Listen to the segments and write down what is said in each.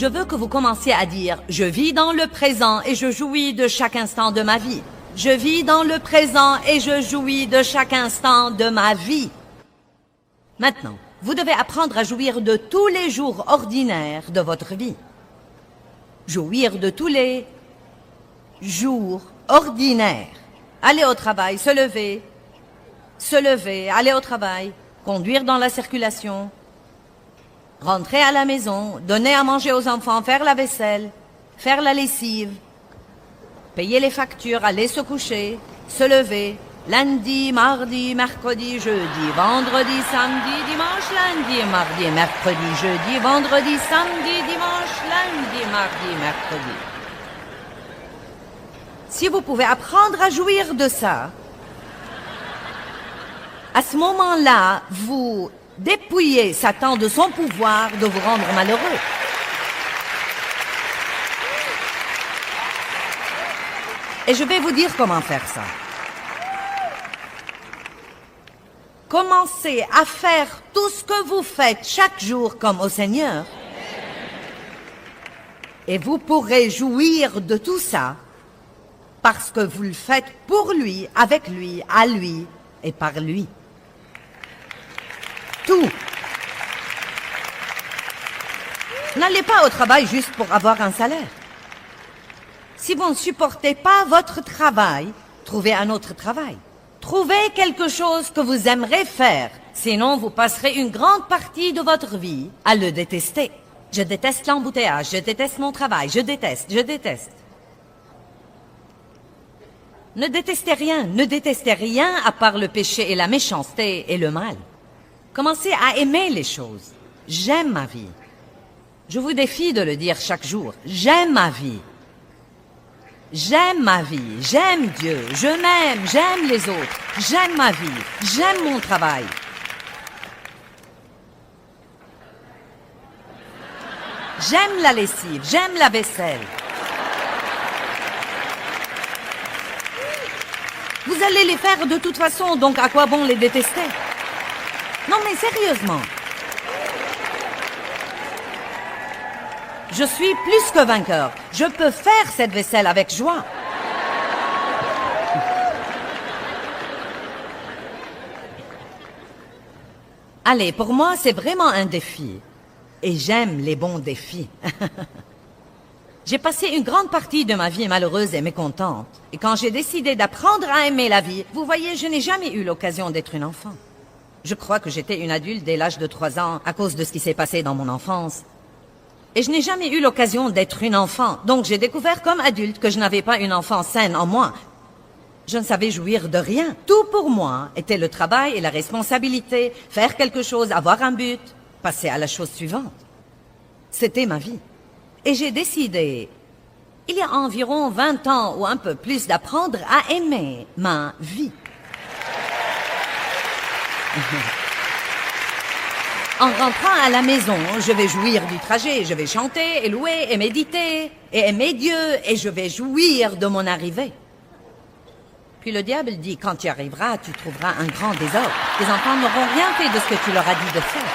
Je veux que vous commenciez à dire « Je vis dans le présent et je jouis de chaque instant de ma vie. Je vis dans le présent et je jouis de chaque instant de ma vie. » Maintenant, vous devez apprendre à jouir de tous les jours ordinaires de votre vie. Jouir de tous les jours ordinaires. Aller au travail, se lever, aller au travail, conduire dans la circulation, rentrer à la maison, donner à manger aux enfants, faire la vaisselle, faire la lessive, payer les factures, aller se coucher, se lever, lundi, mardi, mercredi, jeudi, vendredi, samedi, dimanche, lundi, mardi, mercredi, jeudi, vendredi, samedi, dimanche, lundi, mardi, mercredi. Si vous pouvez apprendre à jouir de ça, à ce moment-là, vous dépouillez Satan de son pouvoir de vous rendre malheureux. Et je vais vous dire comment faire ça. Commencez à faire tout ce que vous faites chaque jour comme au Seigneur. Et vous pourrez jouir de tout ça parce que vous le faites pour lui, avec lui, à lui et par lui. Tout. N'allez pas au travail juste pour avoir un salaire. Si vous ne supportez pas votre travail, trouvez un autre travail. Trouvez quelque chose que vous aimerez faire, sinon vous passerez une grande partie de votre vie à le détester. Je déteste l'embouteillage, je déteste mon travail, je déteste. Ne détestez rien à part le péché et la méchanceté et le mal. Commencez à aimer les choses. J'aime ma vie. Je vous défie de le dire chaque jour. J'aime ma vie. J'aime ma vie. J'aime Dieu. Je m'aime. J'aime les autres. J'aime ma vie. J'aime mon travail. J'aime la lessive. J'aime la vaisselle. Vous allez les faire de toute façon, donc à quoi bon les détester? Non mais sérieusement. Je suis plus que vainqueur. Je peux faire cette vaisselle avec joie. Allez, pour moi, c'est vraiment un défi. Et j'aime les bons défis. J'ai passé une grande partie de ma vie malheureuse et mécontente. Et quand j'ai décidé d'apprendre à aimer la vie, vous voyez, je n'ai jamais eu l'occasion d'être une enfant. Je crois que j'étais une adulte dès l'âge de 3 ans à cause de ce qui s'est passé dans mon enfance. Et je n'ai jamais eu l'occasion d'être une enfant. Donc j'ai découvert comme adulte que je n'avais pas une enfance saine en moi. Je ne savais jouir de rien. Tout pour moi était le travail et la responsabilité, faire quelque chose, avoir un but, passer à la chose suivante. C'était ma vie. Et j'ai décidé, il y a environ 20 ans ou un peu plus, d'apprendre à aimer ma vie. En rentrant à la maison, je vais jouir du trajet, je vais chanter et louer et méditer et aimer Dieu et je vais jouir de mon arrivée. Puis le diable dit, quand tu arriveras, tu trouveras un grand désordre. Tes enfants n'auront rien fait de ce que tu leur as dit de faire.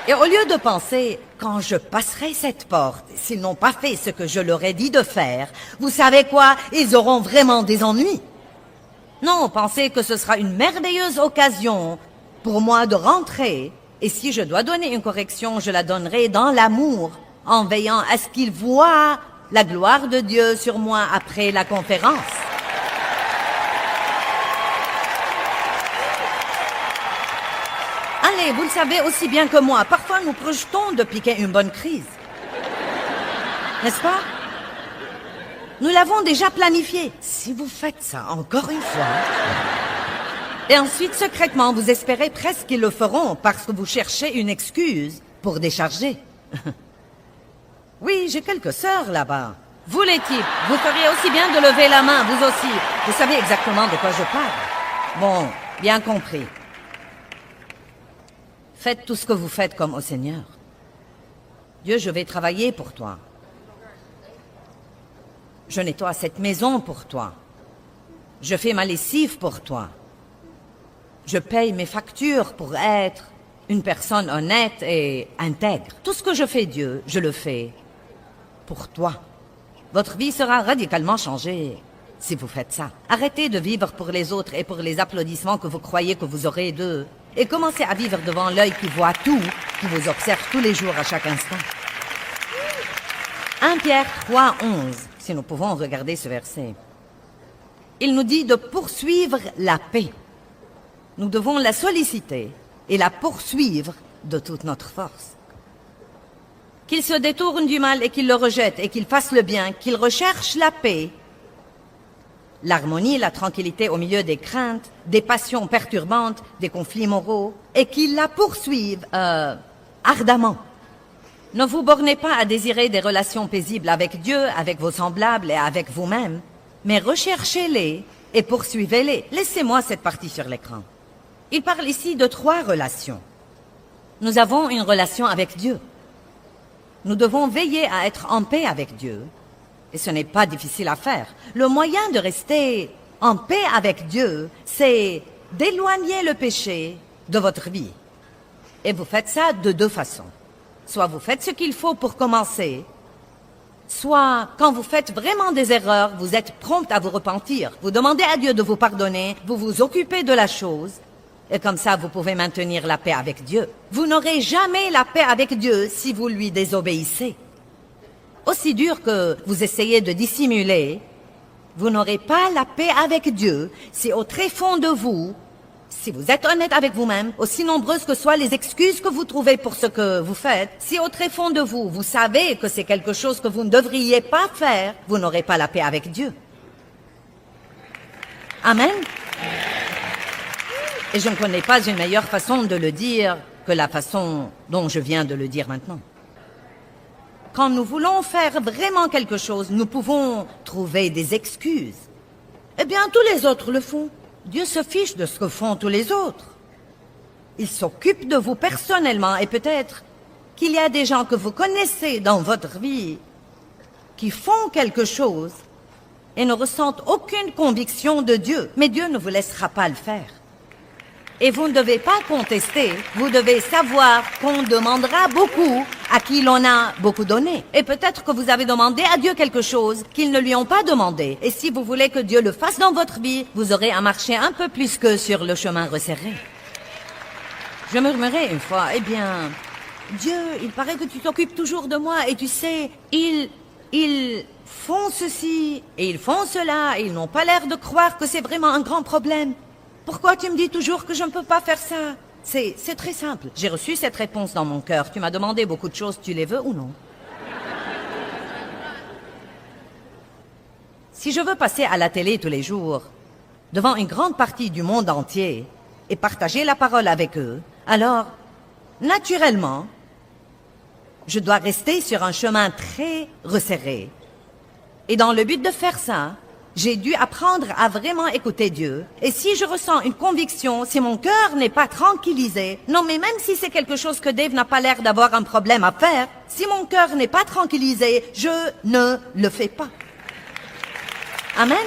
Et au lieu de penser, quand je passerai cette porte, s'ils n'ont pas fait ce que je leur ai dit de faire, vous savez quoi, ils auront vraiment des ennuis. Non, pensez que ce sera une merveilleuse occasion pour moi de rentrer. Et si je dois donner une correction, je la donnerai dans l'amour, en veillant à ce qu'ils voient la gloire de Dieu sur moi après la conférence. Allez, vous le savez aussi bien que moi, parfois nous projetons de piquer une bonne crise. N'est-ce pas? Nous l'avons déjà planifié. Si vous faites ça encore une fois... Et ensuite, secrètement, vous espérez presque qu'ils le feront parce que vous cherchez une excuse pour décharger. Oui, j'ai quelques sœurs là-bas. Vous les types, vous feriez aussi bien de lever la main, vous aussi. Vous savez exactement de quoi je parle. Bon, bien compris. Faites tout ce que vous faites comme au Seigneur. Dieu, je vais travailler pour toi. Je nettoie cette maison pour toi. Je fais ma lessive pour toi. Je paye mes factures pour être une personne honnête et intègre. Tout ce que je fais, Dieu, je le fais pour toi. Votre vie sera radicalement changée si vous faites ça. Arrêtez de vivre pour les autres et pour les applaudissements que vous croyez que vous aurez d'eux. Et commencez à vivre devant l'œil qui voit tout, qui vous observe tous les jours à chaque instant. 1 Pierre 3, 11, si nous pouvons regarder ce verset. Il nous dit de poursuivre la paix. Nous devons la solliciter et la poursuivre de toute notre force. Qu'il se détourne du mal et qu'il le rejette et qu'il fasse le bien, qu'il recherche la paix, l'harmonie, la tranquillité au milieu des craintes, des passions perturbantes, des conflits moraux, et qu'il la poursuive ardemment. Ne vous bornez pas à désirer des relations paisibles avec Dieu, avec vos semblables et avec vous-même, mais recherchez-les et poursuivez-les. Laissez-moi cette partie sur l'écran. Il parle ici de 3 relations. Nous avons une relation avec Dieu. Nous devons veiller à être en paix avec Dieu. Et ce n'est pas difficile à faire. Le moyen de rester en paix avec Dieu, c'est d'éloigner le péché de votre vie. Et vous faites ça de 2 façons. Soit vous faites ce qu'il faut pour commencer, soit quand vous faites vraiment des erreurs, vous êtes prompt à vous repentir. Vous demandez à Dieu de vous pardonner, vous vous occupez de la chose, et comme ça vous pouvez maintenir la paix avec Dieu. Vous n'aurez jamais la paix avec Dieu si vous lui désobéissez. Aussi dur que vous essayez de dissimuler, vous n'aurez pas la paix avec Dieu si au tréfond de vous, si vous êtes honnête avec vous-même, aussi nombreuses que soient les excuses que vous trouvez pour ce que vous faites, si au tréfond de vous, vous savez que c'est quelque chose que vous ne devriez pas faire, vous n'aurez pas la paix avec Dieu. Amen. Et je ne connais pas une meilleure façon de le dire que la façon dont je viens de le dire maintenant. Quand nous voulons faire vraiment quelque chose, nous pouvons trouver des excuses. Eh bien, tous les autres le font. Dieu se fiche de ce que font tous les autres. Il s'occupe de vous personnellement et peut-être qu'il y a des gens que vous connaissez dans votre vie qui font quelque chose et ne ressentent aucune conviction de Dieu. Mais Dieu ne vous laissera pas le faire. Et vous ne devez pas contester, vous devez savoir qu'on demandera beaucoup à qui l'on a beaucoup donné. Et peut-être que vous avez demandé à Dieu quelque chose qu'ils ne lui ont pas demandé. Et si vous voulez que Dieu le fasse dans votre vie, vous aurez à marcher un peu plus que sur le chemin resserré. Je murmurais une fois, eh bien, Dieu, il paraît que tu t'occupes toujours de moi et tu sais, ils font ceci et ils font cela et ils n'ont pas l'air de croire que c'est vraiment un grand problème. Pourquoi tu me dis toujours que je ne peux pas faire ça? C'est très simple. J'ai reçu cette réponse dans mon cœur. Tu m'as demandé beaucoup de choses, tu les veux ou non? Si je veux passer à la télé tous les jours, devant une grande partie du monde entier, et partager la parole avec eux, alors, naturellement, je dois rester sur un chemin très resserré. Et dans le but de faire ça, j'ai dû apprendre à vraiment écouter Dieu. Et si je ressens une conviction, si mon cœur n'est pas tranquillisé, non mais même si c'est quelque chose que Dave n'a pas l'air d'avoir un problème à faire, si mon cœur n'est pas tranquillisé, je ne le fais pas. Amen.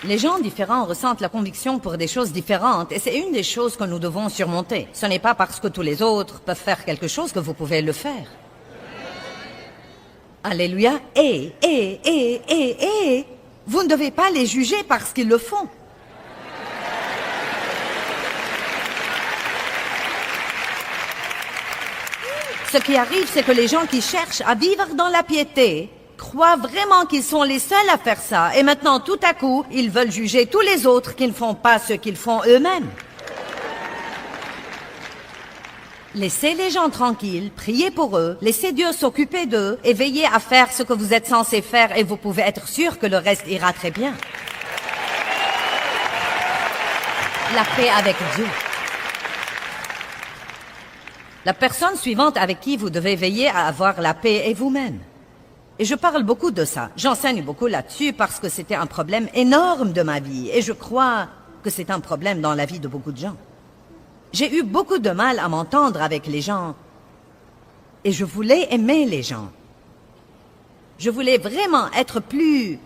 Les gens différents ressentent la conviction pour des choses différentes et c'est une des choses que nous devons surmonter. Ce n'est pas parce que tous les autres peuvent faire quelque chose que vous pouvez le faire. Alléluia. Et, vous ne devez pas les juger parce qu'ils le font. Ce qui arrive, c'est que les gens qui cherchent à vivre dans la piété croient vraiment qu'ils sont les seuls à faire ça. Et maintenant, tout à coup, ils veulent juger tous les autres qui ne font pas ce qu'ils font eux-mêmes. Laissez les gens tranquilles, priez pour eux, laissez Dieu s'occuper d'eux et veillez à faire ce que vous êtes censés faire et vous pouvez être sûr que le reste ira très bien. La paix avec Dieu. La personne suivante avec qui vous devez veiller à avoir la paix est vous-même. Et je parle beaucoup de ça. J'enseigne beaucoup là-dessus parce que c'était un problème énorme de ma vie et je crois que c'est un problème dans la vie de beaucoup de gens. J'ai eu beaucoup de mal à m'entendre avec les gens et je voulais aimer les gens. Je voulais vraiment être plus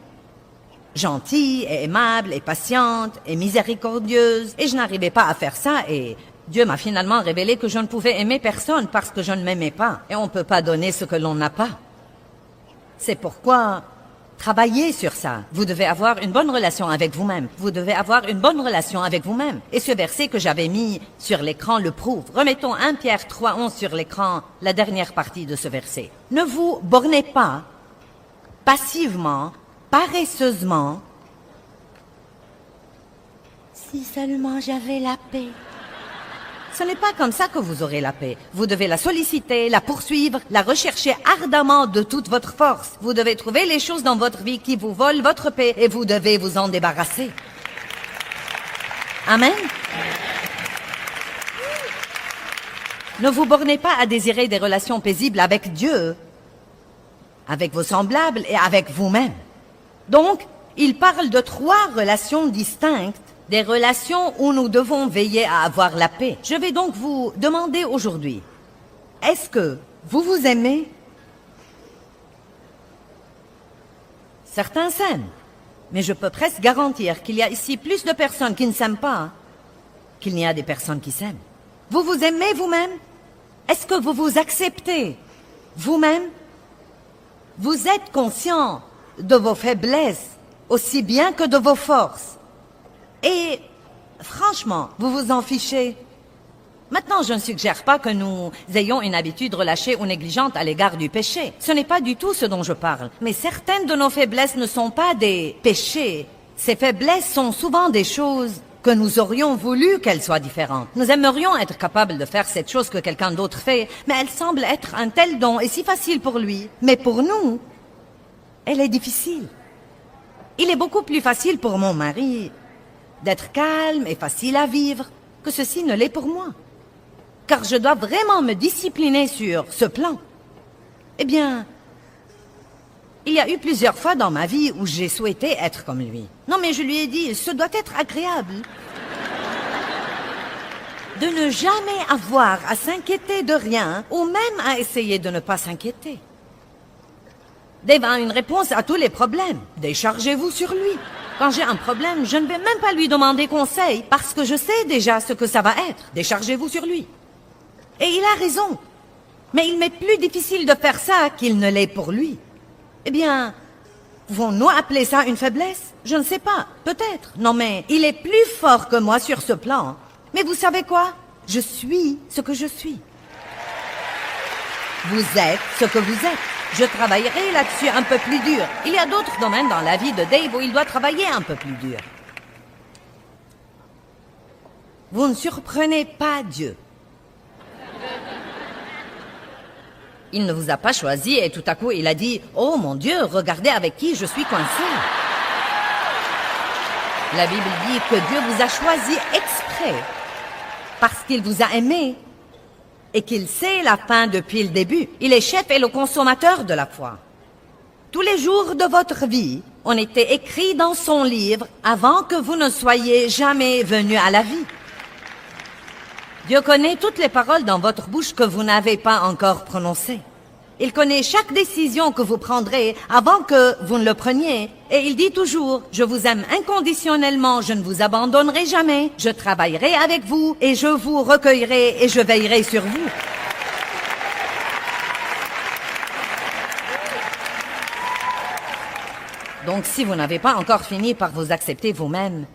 gentille et aimable et patiente et miséricordieuse. Et je n'arrivais pas à faire ça et Dieu m'a finalement révélé que je ne pouvais aimer personne parce que je ne m'aimais pas. Et on ne peut pas donner ce que l'on n'a pas. C'est pourquoi travaillez sur ça. Vous devez avoir une bonne relation avec vous-même. Vous devez avoir une bonne relation avec vous-même. Et ce verset que j'avais mis sur l'écran le prouve. Remettons 1 Pierre 3:11 sur l'écran, la dernière partie de ce verset. Ne vous bornez pas passivement, paresseusement. Si seulement j'avais la paix. Ce n'est pas comme ça que vous aurez la paix. Vous devez la solliciter, la poursuivre, la rechercher ardemment de toute votre force. Vous devez trouver les choses dans votre vie qui vous volent votre paix et vous devez vous en débarrasser. Amen. Ne vous bornez pas à désirer des relations paisibles avec Dieu, avec vos semblables et avec vous-même. Donc, il parle de 3 relations distinctes. Des relations où nous devons veiller à avoir la paix. Je vais donc vous demander aujourd'hui, est-ce que vous vous aimez? Certains s'aiment, mais je peux presque garantir qu'il y a ici plus de personnes qui ne s'aiment pas qu'il n'y a des personnes qui s'aiment. Vous vous aimez vous-même? Est-ce que vous vous acceptez vous-même? Vous êtes conscient de vos faiblesses aussi bien que de vos forces. Et, franchement, vous vous en fichez. Maintenant, je ne suggère pas que nous ayons une habitude relâchée ou négligente à l'égard du péché. Ce n'est pas du tout ce dont je parle. Mais certaines de nos faiblesses ne sont pas des péchés. Ces faiblesses sont souvent des choses que nous aurions voulu qu'elles soient différentes. Nous aimerions être capables de faire cette chose que quelqu'un d'autre fait, mais elle semble être un tel don et si facile pour lui. Mais pour nous, elle est difficile. Il est beaucoup plus facile pour mon mari d'être calme et facile à vivre, que ceci ne l'est pour moi. Car je dois vraiment me discipliner sur ce plan. Eh bien, il y a eu plusieurs fois dans ma vie où j'ai souhaité être comme lui. Non, mais je lui ai dit, ce doit être agréable de ne jamais avoir à s'inquiéter de rien, ou même à essayer de ne pas s'inquiéter. Dave a une réponse à tous les problèmes. Déchargez-vous sur lui. Quand j'ai un problème, je ne vais même pas lui demander conseil parce que je sais déjà ce que ça va être. Déchargez-vous sur lui. Et il a raison. Mais il m'est plus difficile de faire ça qu'il ne l'est pour lui. Eh bien, pouvons-nous appeler ça une faiblesse? Je ne sais pas. Peut-être. Non mais, il est plus fort que moi sur ce plan. Mais vous savez quoi? Je suis ce que je suis. Vous êtes ce que vous êtes. Je travaillerai là-dessus un peu plus dur. Il y a d'autres domaines dans la vie de Dave où il doit travailler un peu plus dur. Vous ne surprenez pas Dieu. Il ne vous a pas choisi et tout à coup il a dit « Oh mon Dieu, regardez avec qui je suis coincé !» La Bible dit que Dieu vous a choisi exprès parce qu'il vous a aimé et qu'il sait la fin depuis le début. Il est chef et le consommateur de la foi. Tous les jours de votre vie ont été écrits dans son livre avant que vous ne soyez jamais venus à la vie. Dieu connaît toutes les paroles dans votre bouche que vous n'avez pas encore prononcées. Il connaît chaque décision que vous prendrez avant que vous ne le preniez. Et il dit toujours, je vous aime inconditionnellement, je ne vous abandonnerai jamais, je travaillerai avec vous et je vous recueillerai et je veillerai sur vous. Donc si vous n'avez pas encore fini par vous accepter vous-même,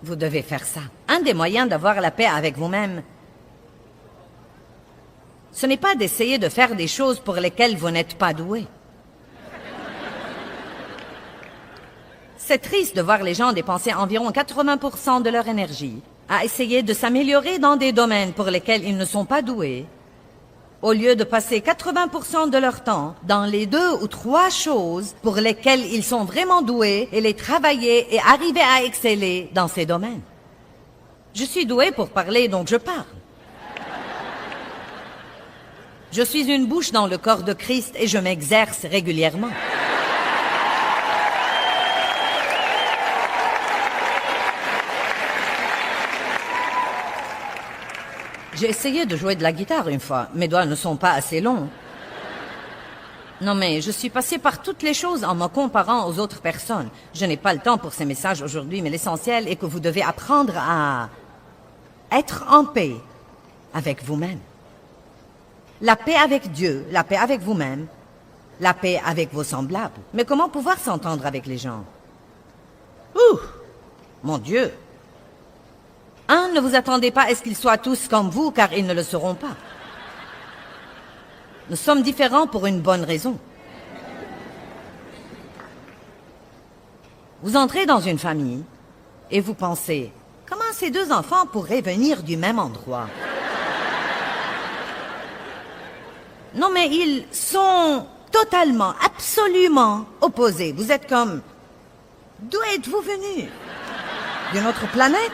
vous devez faire ça. Un des moyens d'avoir la paix avec vous-même, ce n'est pas d'essayer de faire des choses pour lesquelles vous n'êtes pas doué. C'est triste de voir les gens dépenser environ 80% de leur énergie à essayer de s'améliorer dans des domaines pour lesquels ils ne sont pas doués, au lieu de passer 80% de leur temps dans les 2 ou 3 choses pour lesquelles ils sont vraiment doués et les travailler et arriver à exceller dans ces domaines. Je suis doué pour parler, donc je parle. Je suis une bouche dans le corps de Christ et je m'exerce régulièrement. J'ai essayé de jouer de la guitare une fois. Mes doigts ne sont pas assez longs. Non mais je suis passée par toutes les choses en me comparant aux autres personnes. Je n'ai pas le temps pour ces messages aujourd'hui, mais l'essentiel est que vous devez apprendre à être en paix avec vous-même. La paix avec Dieu, la paix avec vous-même, la paix avec vos semblables. Mais comment pouvoir s'entendre avec les gens? Ouh! Mon Dieu! Ne vous attendez pas à ce qu'ils soient tous comme vous, car ils ne le seront pas. Nous sommes différents pour une bonne raison. Vous entrez dans une famille et vous pensez, comment ces deux enfants pourraient venir du même endroit? Non mais ils sont totalement, absolument opposés. Vous êtes comme, d'où êtes-vous venus? D'une autre planète?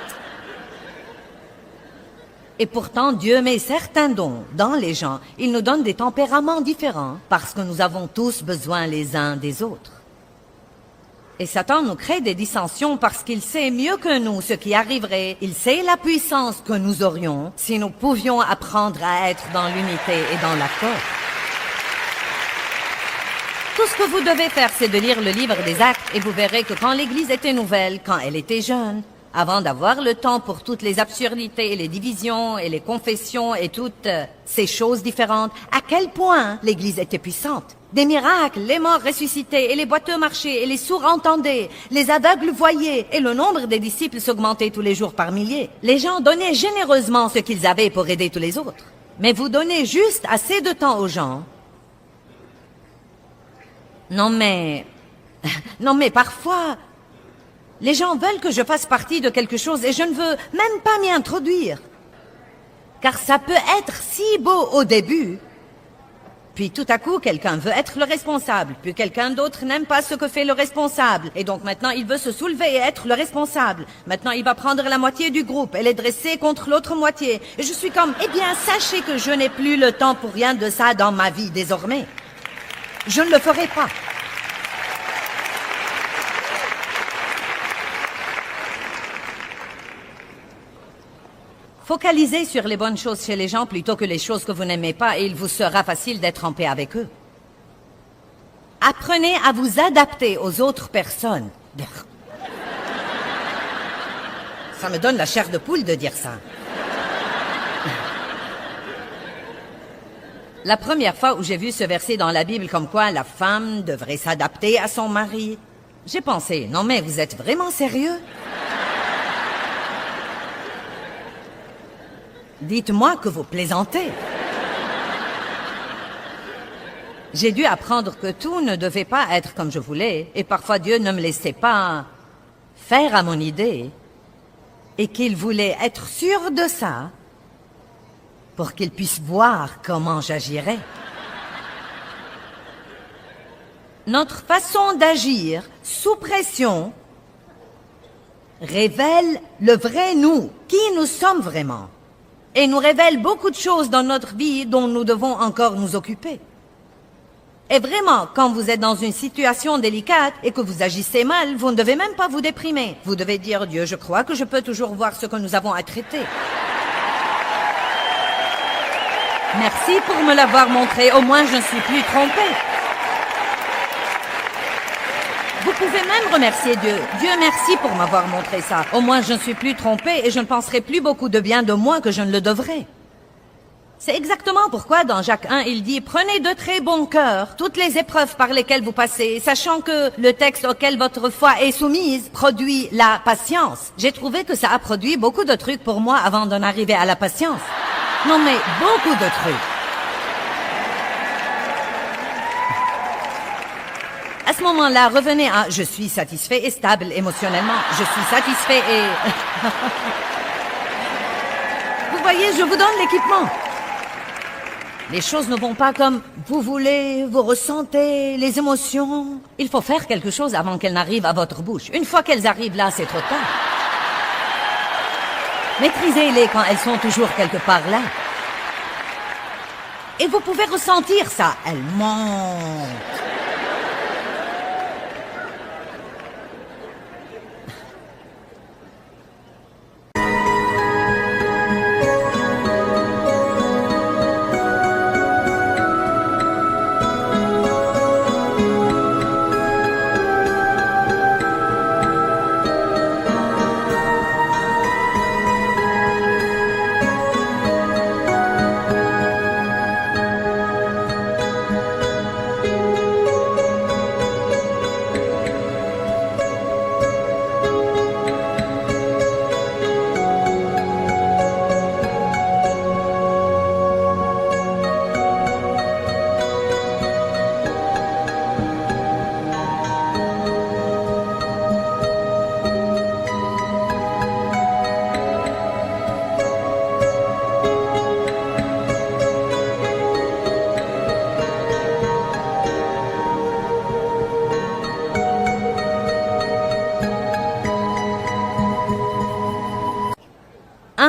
Et pourtant, Dieu met certains dons dans les gens. Il nous donne des tempéraments différents parce que nous avons tous besoin les uns des autres. Et Satan nous crée des dissensions parce qu'il sait mieux que nous ce qui arriverait. Il sait la puissance que nous aurions si nous pouvions apprendre à être dans l'unité et dans l'accord. Tout ce que vous devez faire, c'est de lire le livre des Actes et vous verrez que quand l'Église était nouvelle, quand elle était jeune, avant d'avoir le temps pour toutes les absurdités et les divisions et les confessions et toutes ces choses différentes, à quel point l'Église était puissante. Des miracles, les morts ressuscités et les boiteux marchaient et les sourds entendaient, les aveugles voyaient et le nombre des disciples s'augmentait tous les jours par milliers. Les gens donnaient généreusement ce qu'ils avaient pour aider tous les autres. Mais vous donnez juste assez de temps aux gens. Non mais parfois... Les gens veulent que je fasse partie de quelque chose et je ne veux même pas m'y introduire. Car ça peut être si beau au début. Puis tout à coup, quelqu'un veut être le responsable. Puis quelqu'un d'autre n'aime pas ce que fait le responsable. Et donc maintenant, il veut se soulever et être le responsable. Maintenant, il va prendre la moitié du groupe et les dresser contre l'autre moitié. Et je suis comme, eh bien, sachez que je n'ai plus le temps pour rien de ça dans ma vie désormais. Je ne le ferai pas. Focalisez sur les bonnes choses chez les gens plutôt que les choses que vous n'aimez pas et il vous sera facile d'être en paix avec eux. Apprenez à vous adapter aux autres personnes. Ça me donne la chair de poule de dire ça. La première fois où j'ai vu ce verset dans la Bible comme quoi la femme devrait s'adapter à son mari, j'ai pensé, non mais vous êtes vraiment sérieux? Dites-moi que vous plaisantez. J'ai dû apprendre que tout ne devait pas être comme je voulais, et parfois Dieu ne me laissait pas faire à mon idée, et qu'il voulait être sûr de ça, pour qu'il puisse voir comment j'agirais. Notre façon d'agir sous pression révèle le vrai nous, qui nous sommes vraiment. Et nous révèle beaucoup de choses dans notre vie dont nous devons encore nous occuper. Et vraiment, quand vous êtes dans une situation délicate et que vous agissez mal, vous ne devez même pas vous déprimer. Vous devez dire, Dieu, je crois que je peux toujours voir ce que nous avons à traiter. Merci pour me l'avoir montré, au moins je ne suis plus trompée. Vous pouvez même remercier Dieu. Dieu merci pour m'avoir montré ça. Au moins je ne suis plus trompée et je ne penserai plus beaucoup de bien de moi que je ne le devrais. C'est exactement pourquoi dans Jacques 1, il dit « Prenez de très bon cœur toutes les épreuves par lesquelles vous passez, sachant que le texte auquel votre foi est soumise produit la patience. » J'ai trouvé que ça a produit beaucoup de trucs pour moi avant d'en arriver à la patience. Non mais beaucoup de trucs. À ce moment-là, revenez à « Je suis satisfait et stable émotionnellement. Je suis satisfait et... » Vous voyez, je vous donne l'équipement. Les choses ne vont pas comme vous voulez, vous ressentez, les émotions. Il faut faire quelque chose avant qu'elles n'arrivent à votre bouche. Une fois qu'elles arrivent là, c'est trop tard. Maîtrisez-les quand elles sont toujours quelque part là. Et vous pouvez ressentir ça. Elles montent.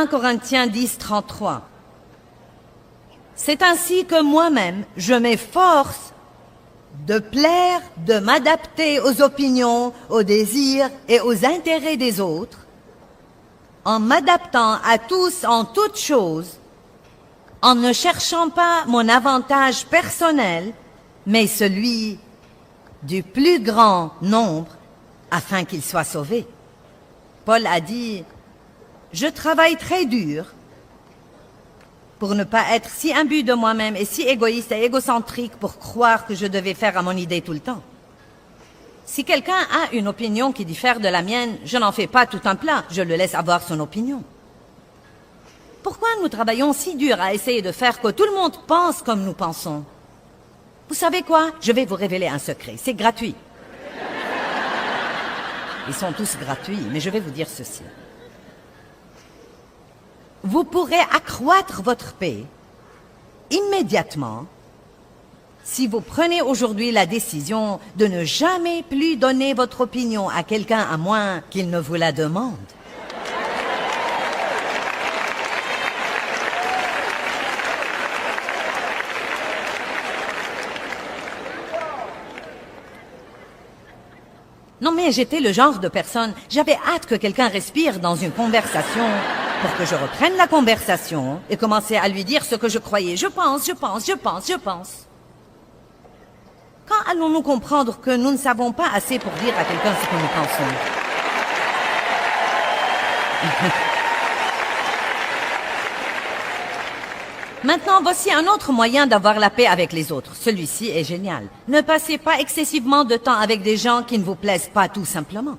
1 Corinthiens 10, 33. C'est ainsi que moi-même, je m'efforce de plaire, de m'adapter aux opinions, aux désirs et aux intérêts des autres, en m'adaptant à tous en toutes choses, en ne cherchant pas mon avantage personnel, mais celui du plus grand nombre, afin qu'il soit sauvé. Paul a dit, « Je travaille très dur pour ne pas être si imbu de moi-même et si égoïste et égocentrique pour croire que je devais faire à mon idée tout le temps. Si quelqu'un a une opinion qui diffère de la mienne, je n'en fais pas tout un plat, je le laisse avoir son opinion. Pourquoi nous travaillons si dur à essayer de faire que tout le monde pense comme nous pensons? Vous savez quoi? Je vais vous révéler un secret, c'est gratuit. Ils sont tous gratuits, mais je vais vous dire ceci. Vous pourrez accroître votre paix immédiatement si vous prenez aujourd'hui la décision de ne jamais plus donner votre opinion à quelqu'un à moins qu'il ne vous la demande. Non mais j'étais le genre de personne, j'avais hâte que quelqu'un respire dans une conversation pour que je reprenne la conversation et commencer à lui dire ce que je croyais. Je pense. Quand allons-nous comprendre que nous ne savons pas assez pour dire à quelqu'un ce que nous pensons? Maintenant, voici un autre moyen d'avoir la paix avec les autres. Celui-ci est génial. Ne passez pas excessivement de temps avec des gens qui ne vous plaisent pas tout simplement.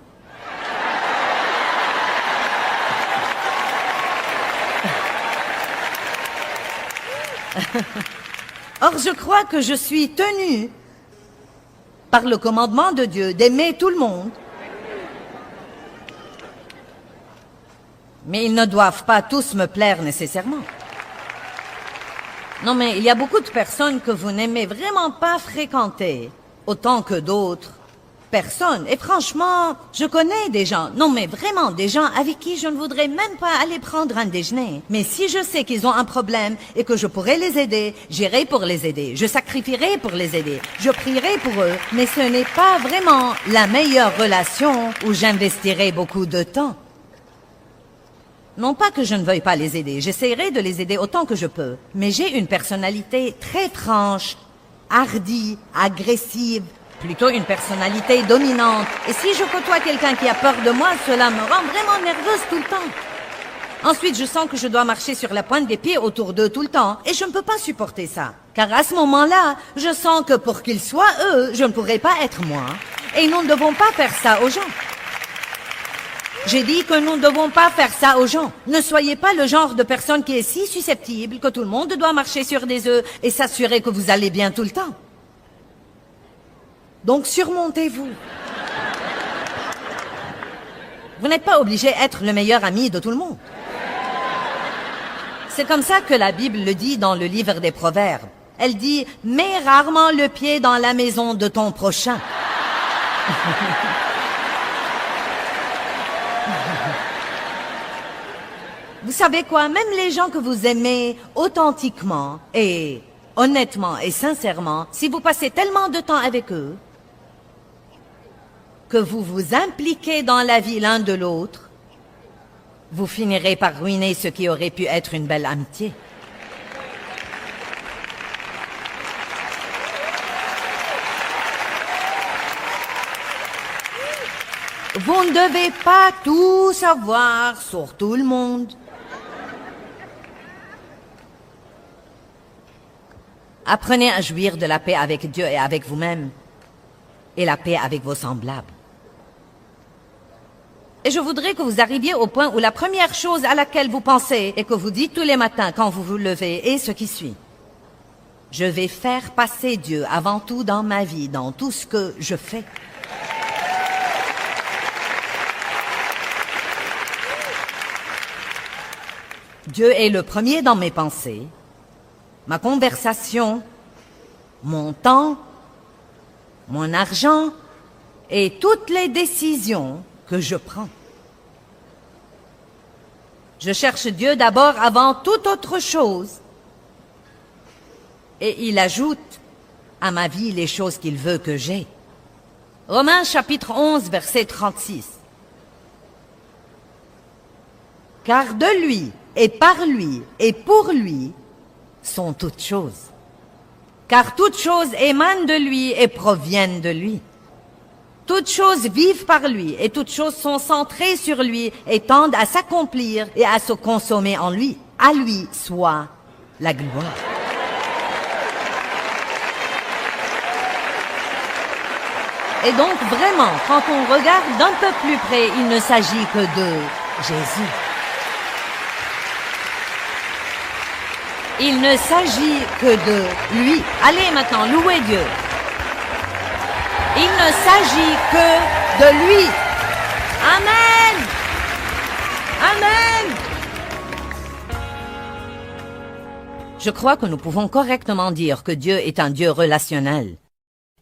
Or, je crois que je suis tenue par le commandement de Dieu d'aimer tout le monde. Mais ils ne doivent pas tous me plaire nécessairement. Non, mais il y a beaucoup de personnes que vous n'aimez vraiment pas fréquenter, autant que d'autres personnes. Et franchement, je connais des gens, non mais vraiment des gens avec qui je ne voudrais même pas aller prendre un déjeuner. Mais si je sais qu'ils ont un problème et que je pourrais les aider, j'irai pour les aider. Je sacrifierai pour les aider. Je prierai pour eux. Mais ce n'est pas vraiment la meilleure relation où j'investirai beaucoup de temps. Non pas que je ne veuille pas les aider, j'essaierai de les aider autant que je peux. Mais j'ai une personnalité très franche, hardie, agressive, plutôt une personnalité dominante. Et si je côtoie quelqu'un qui a peur de moi, cela me rend vraiment nerveuse tout le temps. Ensuite, je sens que je dois marcher sur la pointe des pieds autour d'eux tout le temps. Et je ne peux pas supporter ça. Car à ce moment-là, je sens que pour qu'ils soient eux, je ne pourrai pas être moi. Et nous ne devons pas faire ça aux gens. J'ai dit que nous ne devons pas faire ça aux gens. Ne soyez pas le genre de personne qui est si susceptible que tout le monde doit marcher sur des œufs et s'assurer que vous allez bien tout le temps. Donc surmontez-vous. Vous n'êtes pas obligé d'être le meilleur ami de tout le monde. C'est comme ça que la Bible le dit dans le livre des Proverbes. Elle dit « Mets rarement le pied dans la maison de ton prochain. » Vous savez quoi? Même les gens que vous aimez authentiquement et honnêtement et sincèrement, si vous passez tellement de temps avec eux, que vous vous impliquez dans la vie l'un de l'autre, vous finirez par ruiner ce qui aurait pu être une belle amitié. Vous ne devez pas tout savoir sur tout le monde. Apprenez à jouir de la paix avec Dieu et avec vous-même, et la paix avec vos semblables. Et je voudrais que vous arriviez au point où la première chose à laquelle vous pensez et que vous dites tous les matins quand vous vous levez est ce qui suit. Je vais faire passer Dieu avant tout dans ma vie, dans tout ce que je fais. Dieu est le premier dans mes pensées, ma conversation, mon temps, mon argent et toutes les décisions que je prends. Je cherche Dieu d'abord avant toute autre chose. Et il ajoute à ma vie les choses qu'il veut que j'aie. Romains chapitre 11, verset 36. Car de lui, et par lui, et pour lui, sont toutes choses. Car toutes choses émanent de lui et proviennent de lui. Toutes choses vivent par lui, et toutes choses sont centrées sur lui et tendent à s'accomplir et à se consommer en lui. À lui soit la gloire. Et donc vraiment, quand on regarde d'un peu plus près, il ne s'agit que de Jésus. Il ne s'agit que de lui. Allez maintenant, louez Dieu. Il ne s'agit que de lui. Amen. Amen. Je crois que nous pouvons correctement dire que Dieu est un Dieu relationnel.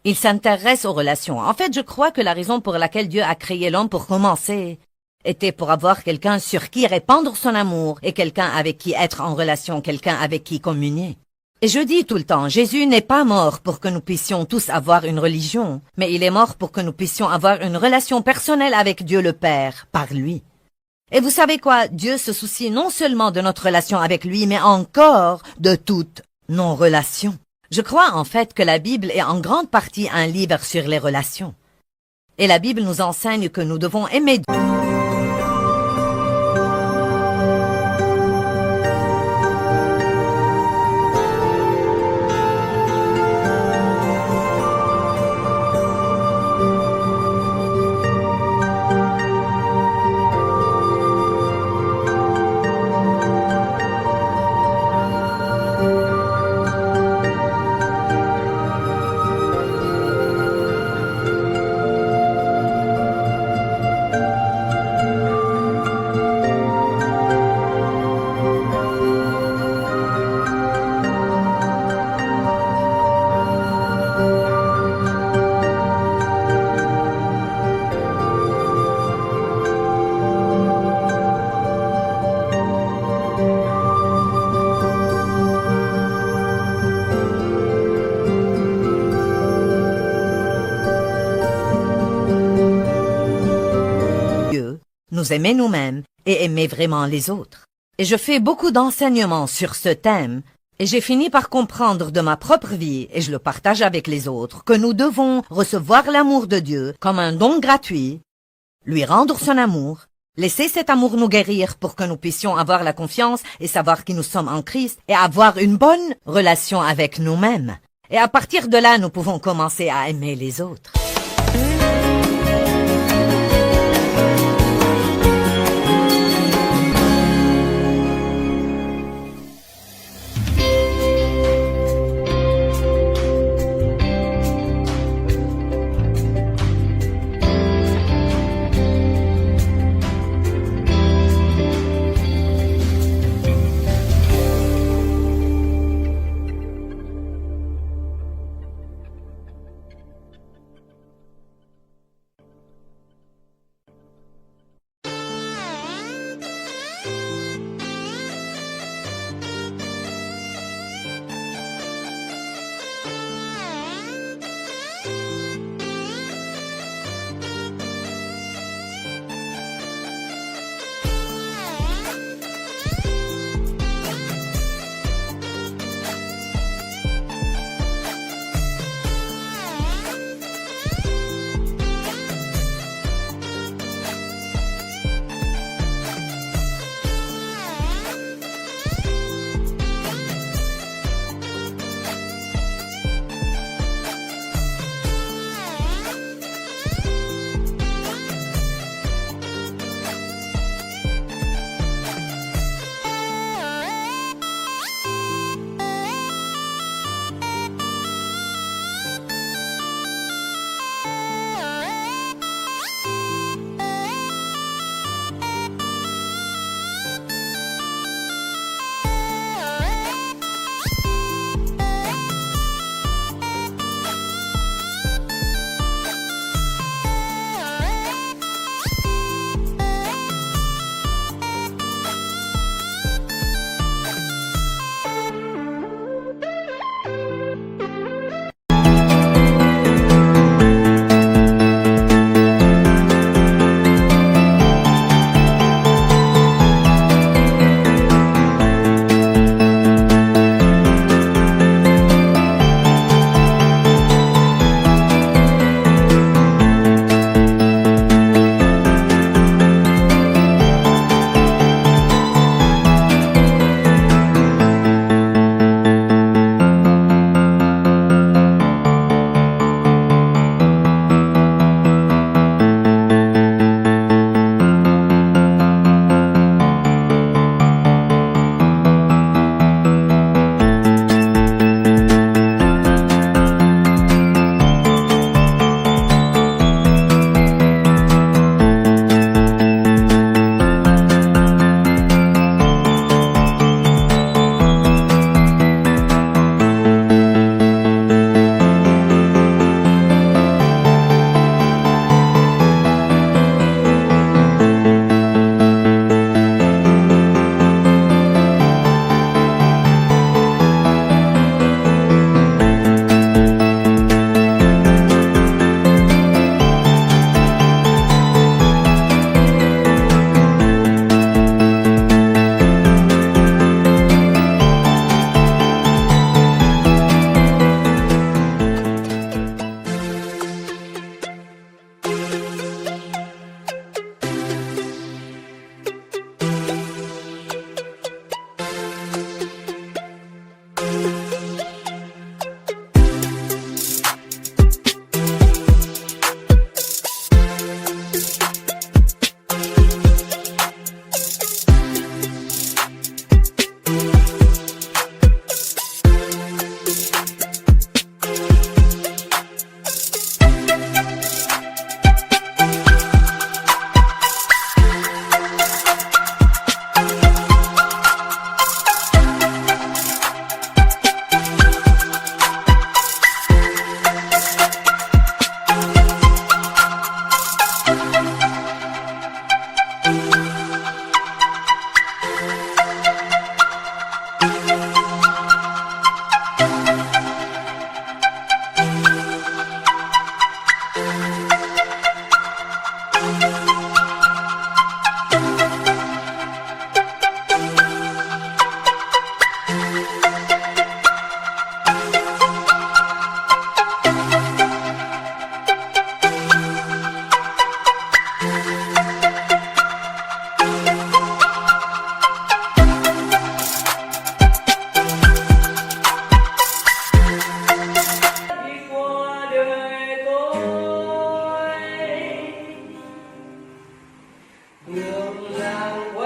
Il s'intéresse aux relations. En fait, je crois que la raison pour laquelle Dieu a créé l'homme pour commencer était pour avoir quelqu'un sur qui répandre son amour et quelqu'un avec qui être en relation, quelqu'un avec qui communier. Et je dis tout le temps, Jésus n'est pas mort pour que nous puissions tous avoir une religion, mais il est mort pour que nous puissions avoir une relation personnelle avec Dieu le Père, par lui. Et vous savez quoi? Dieu se soucie non seulement de notre relation avec lui, mais encore de toutes nos relations. Je crois en fait que la Bible est en grande partie un livre sur les relations. Et la Bible nous enseigne que nous devons aimer Dieu. Nous aimer nous-mêmes et aimer vraiment les autres. Et je fais beaucoup d'enseignements sur ce thème, et j'ai fini par comprendre de ma propre vie, et je le partage avec les autres, que nous devons recevoir l'amour de Dieu comme un don gratuit, lui rendre son amour, laisser cet amour nous guérir pour que nous puissions avoir la confiance et savoir qui nous sommes en Christ, et avoir une bonne relation avec nous-mêmes. Et à partir de là, nous pouvons commencer à aimer les autres. ngược làng